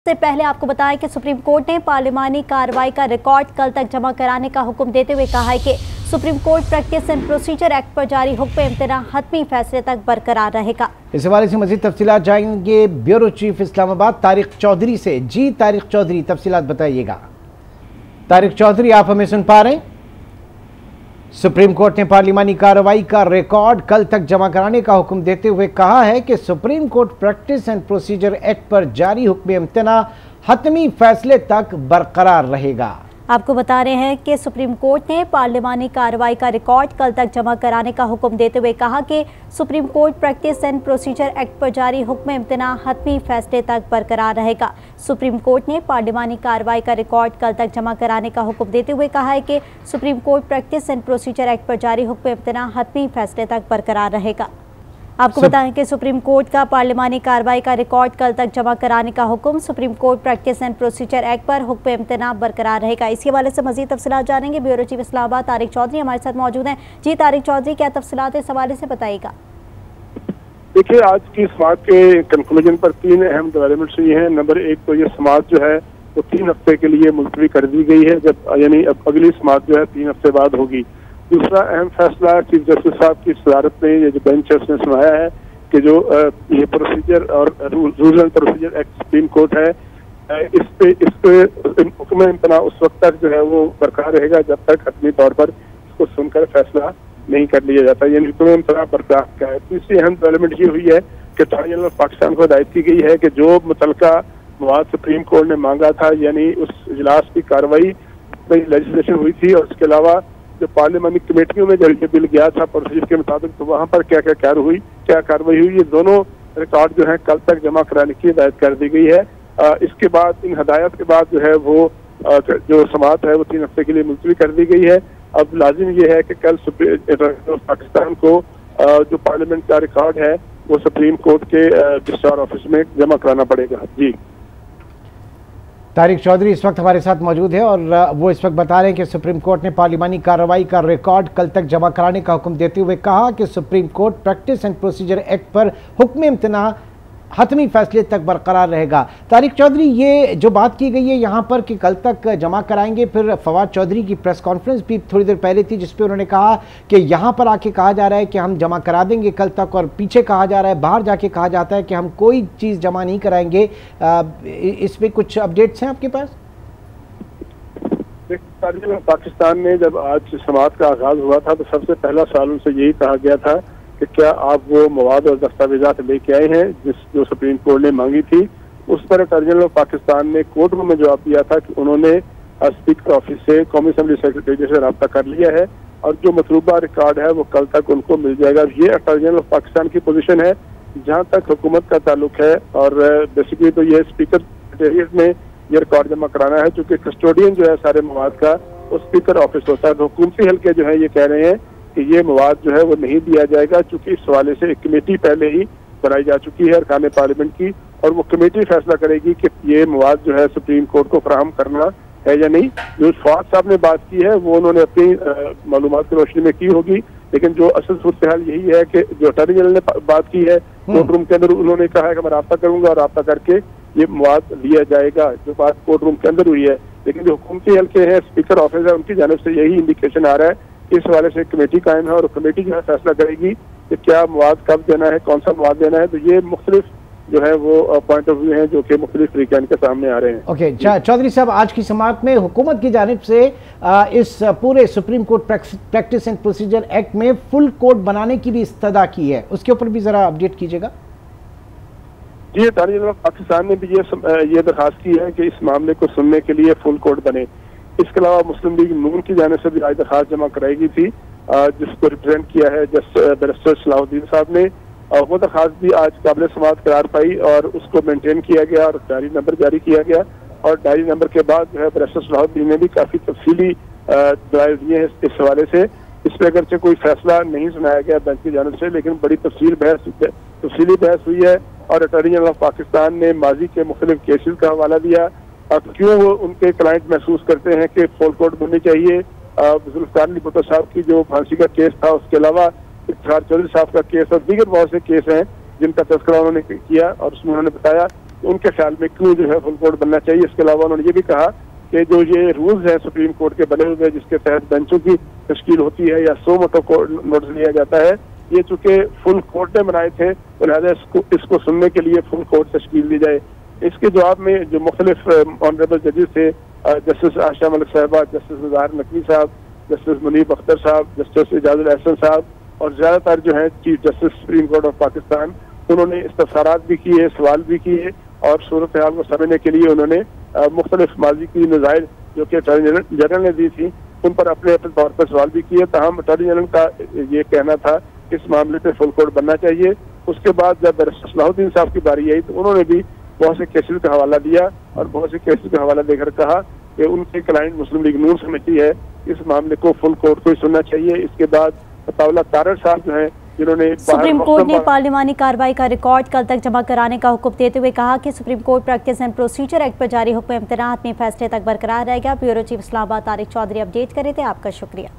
से पहले आपको बताया कि सुप्रीम कोर्ट ने पार्लिमानी कार्रवाई का रिकॉर्ड कल तक जमा कराने का हुक्म देते हुए कहा है कि Supreme Court practice and procedure act पर जारी हुक्म इम्तना हतमी फैसले तक बरकरार रहेगा। इस हवाले से मजीद तफसीलात जाएंगे ब्यूरो चीफ इस्लामाबाद तारिक चौधरी से। जी तारिक चौधरी, तफसीलात बताइएगा। तारिक चौधरी, आप हमें सुन पा रहे हैं? सुप्रीम कोर्ट ने पार्लिमानी कार्रवाई का रिकॉर्ड कल तक जमा कराने का हुक्म देते हुए कहा है कि Supreme Court practice and procedure act पर जारी हुक्म इम्तना हतमी फैसले तक बरकरार रहेगा। आपको बता रहे हैं कि सुप्रीम कोर्ट ने पार्लिमानी कार्रवाई का रिकॉर्ड कल तक जमा कराने का हुक्म देते हुए कहा कि Supreme Court practice and procedure act पर जारी हुक्म इम्तना हतमी फैसले तक बरकरार रहेगा। सुप्रीम कोर्ट ने पार्लिमानी कार्रवाई का रिकॉर्ड कल तक जमा कराने का हुक्म देते हुए कहा है कि Supreme Court practice and procedure act पर जारी हुक्म इम्तना हतमी फैसले तक बरकरार रहेगा। आपको बताएं कि सुप्रीम कोर्ट का पार्लिमानी कार्रवाई का रिकॉर्ड कल तक जमा कराने का हुक्म, supreme Court practice and procedure act पर हुक्म इम्तना बरकरार रहेगा। इसी हवाले से मजीद तफसीलात जानेंगे। ब्यूरो चीफ इस्लामाबाद तारिक चौधरी हमारे साथ मौजूद हैं। जी तारिक चौधरी, क्या तफसीलात इस हवाले से बताइएगा? देखिए, आज की समाअत के कंक्लूजन पर 3 अहम डेवलपमेंट्स हुई हैं। नंबर 1 तो ये समाअत जो है वो 3 हफ्ते के लिए मुलतवी कर दी गई है, जब यानी अब अगली समाअत जो है 3 हफ्ते बाद होगी। दूसरा अहम फैसला चीफ जस्टिस साहब की सदारत में ये जो बेंच है उसने सुनाया है कि जो ये प्रोसीजर और rules and procedure act supreme court है, इस पे हुक्म इम्तना उस वक्त तक जो है वो बरकरार रहेगा जब तक हतमी तौर पर इसको सुनकर फैसला नहीं कर लिया जाता। यानी हुक्म इम्तना बरकरार का है। तीसरी अहम डेवलपमेंट ये हुई है कि अटॉर्नी जनरल ऑफ पाकिस्तान को हिदायत की गई है कि जो मुतलका मवाद सुप्रीम कोर्ट ने मांगा था, यानी उस इजलास की कार्रवाई में लेजिस्लेशन हुई थी और उसके अलावा जो पार्लियामानी कमेटियों में जब ये बिल गया था प्रोसीजर के मुताबिक, तो वहाँ पर क्या कार्रवाई हुई, ये दोनों रिकॉर्ड जो है कल तक जमा कराने की हिदायत कर दी गई है। इसके बाद इन हदायत के बाद जो है वो जो समाअत है वो 3 हफ्ते के लिए मुलतवी कर दी गई है। अब लाजिम ये है कि कल पाकिस्तान को जो पार्लियामेंट का रिकॉर्ड है वो सुप्रीम कोर्ट के रजिस्ट्रार ऑफिस में जमा कराना पड़ेगा। जी तारिक चौधरी इस वक्त हमारे साथ मौजूद है और वो इस वक्त बता रहे हैं कि सुप्रीम कोर्ट ने पार्लिमानी कार्रवाई का रिकॉर्ड कल तक जमा कराने का हुक्म देते हुए कहा कि Supreme Court practice and procedure act पर हुक्म इम्तना हतमी फैसले तक बरकरार रहेगा। तारिक चौधरी, ये जो बात की गई है यहाँ पर कि कल तक जमा कराएंगे, फिर फवाद चौधरी की प्रेस कॉन्फ्रेंस भी थोड़ी देर पहले थी जिसपे उन्होंने कहा कि यहाँ पर आके कहा जा रहा है कि हम जमा करा देंगे कल तक, और पीछे कहा जा रहा है, बाहर जाके कहा जाता है कि हम कोई चीज़ जमा नहीं कराएंगे। इस पर कुछ अपडेट्स हैं आपके पास? पाकिस्तान में जब आज समाअत का आगाज हुआ था तो सबसे पहला सवाल उनसे यही कहा गया था कि क्या आप वो मवाद और दस्तावेजात लेके आए हैं जो सुप्रीम कोर्ट ने मांगी थी। उस पर अटॉर्नी जनरल ऑफ पाकिस्तान ने कोर्ट रूम में जवाब दिया था कि उन्होंने स्पीकर ऑफिस से कौमी असेंबली सेक्रेटरी से रब्ता कर लिया है और जो मतलूबा रिकॉर्ड है वो कल तक उनको मिल जाएगा। ये अटॉर्नी जनरल ऑफ पाकिस्तान की पोजीशन है जहाँ तक हुकूमत का ताल्लुक है। और बेसिकली तो ये स्पीकर सेक्रेटेरिएट में ये रिकॉर्ड जमा कराना है, चूँकि कस्टोडियन जो है सारे मवाद का वो स्पीकर ऑफिस होता है। तो हुकूमती हल्के जो है ये कह रहे हैं कि ये मवाद जो है वो नहीं दिया जाएगा, चूंकि इस हवाले से एक कमेटी पहले ही बनाई जा चुकी है अरकान पार्लियामेंट की, और वो कमेटी फैसला करेगी कि ये मवाद जो है सुप्रीम कोर्ट को फराहम करना है या नहीं। जो फवाद साहब ने बात की है वो उन्होंने अपनी मालूमात की रोशनी में की होगी, लेकिन जो असल सूरत हाल यही है कि जो अटॉर्नी जनरल ने बात की है कोर्ट रूम के अंदर, उन्होंने कहा है कि मैं राब्ता करूंगा और राब्ता करके ये मवाद लिया जाएगा, जो बात कोर्ट रूम के अंदर हुई है। लेकिन जो हुकूमती हल्के हैं, स्पीकर ऑफिस है, उनकी जानिब से यही इंडिकेशन आ रहा है। इस हवाले से कमेटी कायम है और कमेटी जो है फैसला करेगी कि क्या मवाद कब देना है, कौन सा मवाद देना है। तो ये मुख्तलिफ जो है वो पॉइंट ऑफ व्यू हैं जो कि मुख्तलिफ तरीके इनके सामने आ रहे हैं। ओके, चौधरी साहब, आज की समाअत में हुकूमत की जानिब से इस पूरे supreme Court practice and procedure act में फुल कोर्ट बनाने की भी इस्तदा की है, उसके ऊपर भी जरा अपडेट कीजिएगा। जी, अटॉर्नी जनरल ऑफ पाकिस्तान ने भी ये दरखास्त की है कि इस मामले को सुनने के लिए फुल कोर्ट बने। इसके अलावा मुस्लिम लीग नून की जाने से भी आज दरखास्त जमा कराई गई थी, जिसको रिप्रेजेंट किया है बैरिस्टर सलाहुद्दीन साहब ने। वो दरखास्त भी आज काबिल समाअत करार पाई और उसको मेंटेन किया गया और डायरी नंबर जारी किया गया। और डायरी नंबर के बाद जो है बैरिस्टर सलाहुद्दीन ने भी काफी तफसीली दलाइल दिए हैं इस हवाले से। इस पर अगरचे कोई फैसला नहीं सुनाया गया बेंच की जानिब से, लेकिन बड़ी तफसीली बहस हुई है। और अटॉर्नी जनरल ऑफ पाकिस्तान ने माजी के मुख्तलिफ केसेस का हवाला दिया, क्यों वो उनके क्लाइंट महसूस करते हैं कि फुल कोर्ट बननी चाहिए। जुल्फिकार अली भुट्टो साहब की जो फांसी का केस था, उसके अलावा इफ्तिखार चौधरी साहब का केस और दीगर बहुत से केस हैं जिनका तस्करा उन्होंने किया, और उसमें उन्होंने बताया उनके ख्याल में क्यों जो है फुल कोर्ट बनना चाहिए। इसके अलावा उन्होंने ये भी कहा कि जो ये रूल्स हैं सुप्रीम कोर्ट के बने हुए जिसके तहत बेंचों की तश्कील होती है या 100 मतों को नोटिस लिया जाता है, ये चूंकि फुल कोर्ट ने बनाए थे तो लिहाजा इसको सुनने के लिए फुल कोर्ट तश्कील दी जाए। इसके जवाब में जो मुख्तलिफ ऑनरेबल जजेस थे, जस्टिस आशा मलिक साहबा, जस्टिस निज़ार नकवी साहब, जस्टिस मुनीब अख्तर साहब, जस्टिस एजाजुल एहसन साहब और ज्यादातर जो है chief justice supreme court of Pakistan, उन्होंने इस्तफसारात भी किए, सवाल भी किए और सूरत हाल को समझने के लिए उन्होंने मुख्तलिफ माजी की नज़ायर जो कि अटॉर्नी जनरल ने दी थी उन पर अपने अपने तौर पर सवाल भी किए। तमाम अटॉर्नी जनरल का ये कहना था कि इस मामले पे फुल कोर्ट बनना चाहिए। उसके बाद जब बैरिस्टर सलाहुद्दीन साहब की बारी आई तो उन्होंने भी बहुत से केसेस का हवाला दिया और बहुत से केसेस का हवाला देकर कहा कि उनके क्लाइंट मुस्लिम लीग नून समझती है इस मामले को फुल कोर्ट को ही सुनना चाहिए। इसके बाद अताउल्लाह तारड़ साहब जो है जिन्होंने सुप्रीम कोर्ट ने पार्लिमानी कार्रवाई का रिकॉर्ड कल तक जमा कराने का हुक्म देते हुए कहा कि Supreme Court practice and procedure act पर जारी हुक्म इम्तनाअ में फैसले तक बरकरार रहेगा। Bureau chief Islamabad Tariq Chaudhry update करे थे। आपका शुक्रिया।